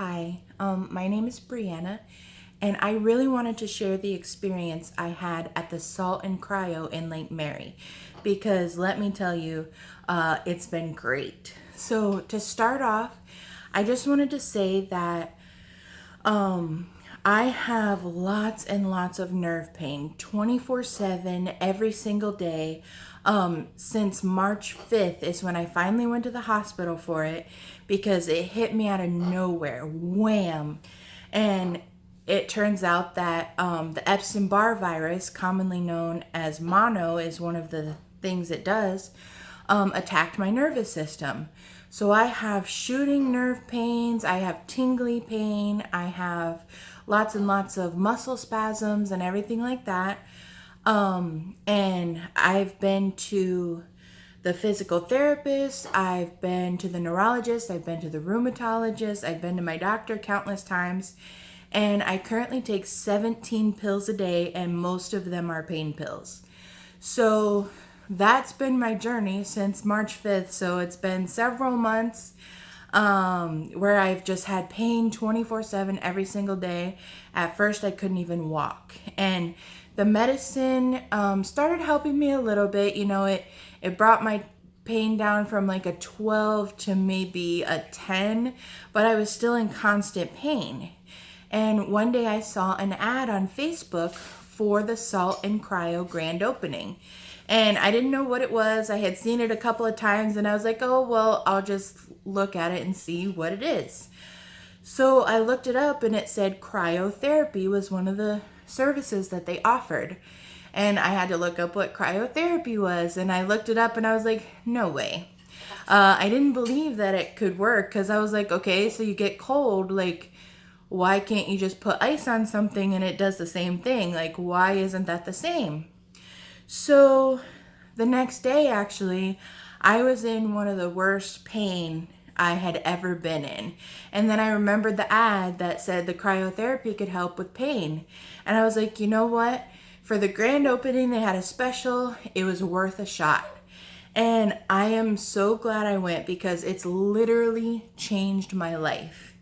Hi, my name is Brianna, and I really wanted to share the experience I had at the Salt and Cryo in Lake Mary because let me tell you, it's been great. So, to start off, I just wanted to say that I have lots and lots of nerve pain 24/7 every single day. Since March 5th is when I finally went to the hospital for it because it hit me out of nowhere. Wham! And it turns out that the Epstein-Barr virus, commonly known as mono, is one of the things it does, attacked my nervous system. So I have shooting nerve pains, I have tingly pain, I have lots and lots of muscle spasms and everything like that. And I've been to the physical therapist, I've been to the neurologist, I've been to the rheumatologist, I've been to my doctor countless times, and I currently take 17 pills a day, and most of them are pain pills. So that's been my journey since March 5th. So it's been several months where I've just had pain 24/7 every single day. At first, I couldn't even walk. And the medicine started helping me a little bit. It brought my pain down from like a 12 to maybe a 10, but I was still in constant pain. And one day I saw an ad on Facebook for the Salt and Cryo grand opening. And I didn't know what it was. I had seen it a couple of times and I was like, oh, well, I'll just look at it and see what it is. So I looked it up and it said cryotherapy was one of the services that they offered. And I had to look up what cryotherapy was. And I looked it up and I was like, no way. I didn't believe that it could work because I was like, okay, so you get cold, like, why can't you just put ice on something and it does the same thing? Like, why isn't that the same? So the next day, actually, I was in one of the worst pain I had ever been in. And then I remembered the ad that said the cryotherapy could help with pain. And I was like, you know what? For the grand opening, they had a special. It was worth a shot. And I am so glad I went because it's literally changed my life.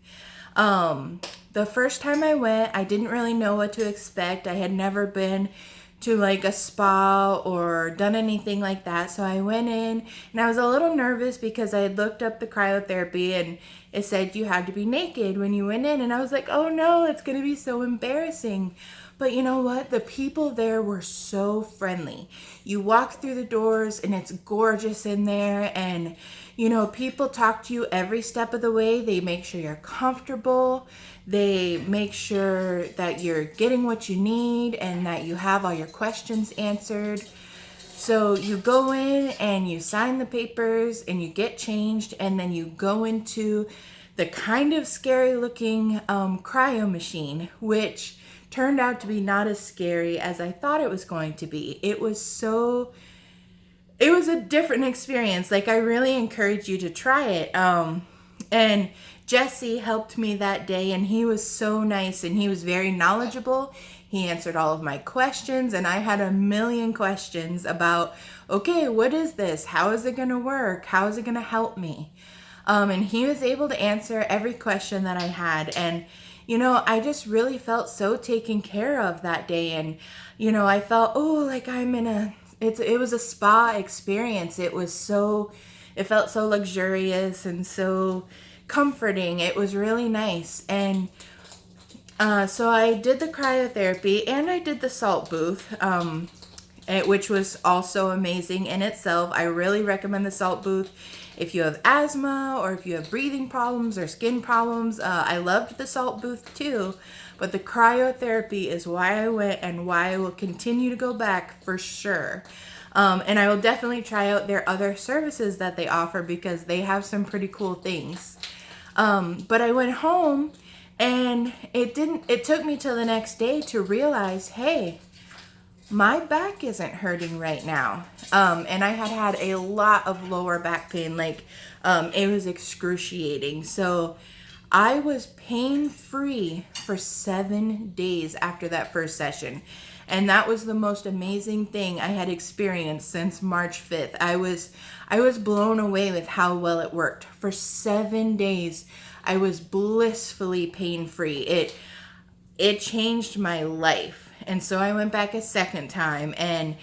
The first time I went, I didn't really know what to expect. I had never been to like a spa or done anything like that. So I went in and I was a little nervous because I had looked up the cryotherapy and it said you had to be naked when you went in. And I was like, oh no, it's going to be so embarrassing. But you know what? The people there were so friendly. You walk through the doors and it's gorgeous in there. And, people talk to you every step of the way. They make sure you're comfortable. They make sure that you're getting what you need and that you have all your questions answered. So you go in and you sign the papers and you get changed. And then you go into the kind of scary looking cryo machine, which turned out to be not as scary as I thought it was going to be. It was a different experience. Like, I really encourage you to try it. And Jesse helped me that day and he was so nice and he was very knowledgeable. He answered all of my questions and I had a million questions about, okay, what is this? How is it going to work? How is it going to help me? And he was able to answer every question that I had. And I just really felt so taken care of that day. And, I felt, like it was a spa experience. It felt so luxurious and so comforting. It was really nice. And so I did the cryotherapy and I did the salt booth, which was also amazing in itself. I really recommend the salt booth. If you have asthma or if you have breathing problems or skin problems, I loved the salt booth too. But the cryotherapy is why I went and why I will continue to go back for sure. And I will definitely try out their other services that they offer because they have some pretty cool things. But I went home and it took me till the next day to realize, hey, my back isn't hurting right now. And I had a lot of lower back pain. Like, it was excruciating. So I was pain-free for 7 days after that first session. And that was the most amazing thing I had experienced since March 5th. I was blown away with how well it worked. For 7 days, I was blissfully pain-free. It changed my life. And so I went back a second time, and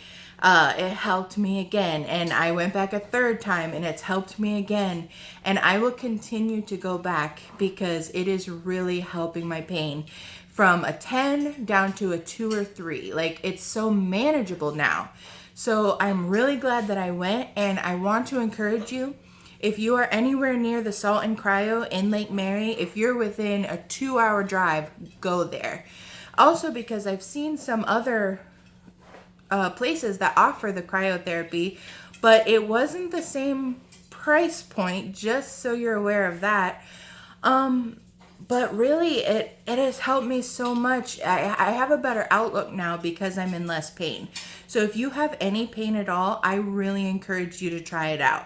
it helped me again. And I went back a third time, and it's helped me again. And I will continue to go back because it is really helping my pain from a 10 down to a 2 or 3. Like, it's so manageable now. So I'm really glad that I went, and I want to encourage you, if you are anywhere near the Salt and Cryo in Lake Mary, if you're within a 2-hour drive, go there. Also, because I've seen some other places that offer the cryotherapy, but it wasn't the same price point, just so you're aware of that. But really, it has helped me so much. I have a better outlook now because I'm in less pain. So if you have any pain at all, I really encourage you to try it out.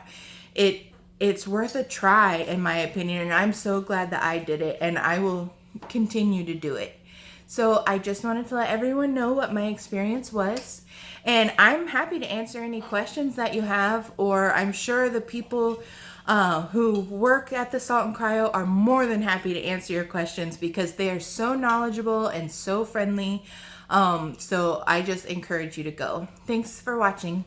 It's worth a try, in my opinion, and I'm so glad that I did it, and I will continue to do it. So I just wanted to let everyone know what my experience was, and I'm happy to answer any questions that you have, or I'm sure the people who work at the Salt and Cryo are more than happy to answer your questions because they are so knowledgeable and so friendly. So I just encourage you to go. Thanks for watching.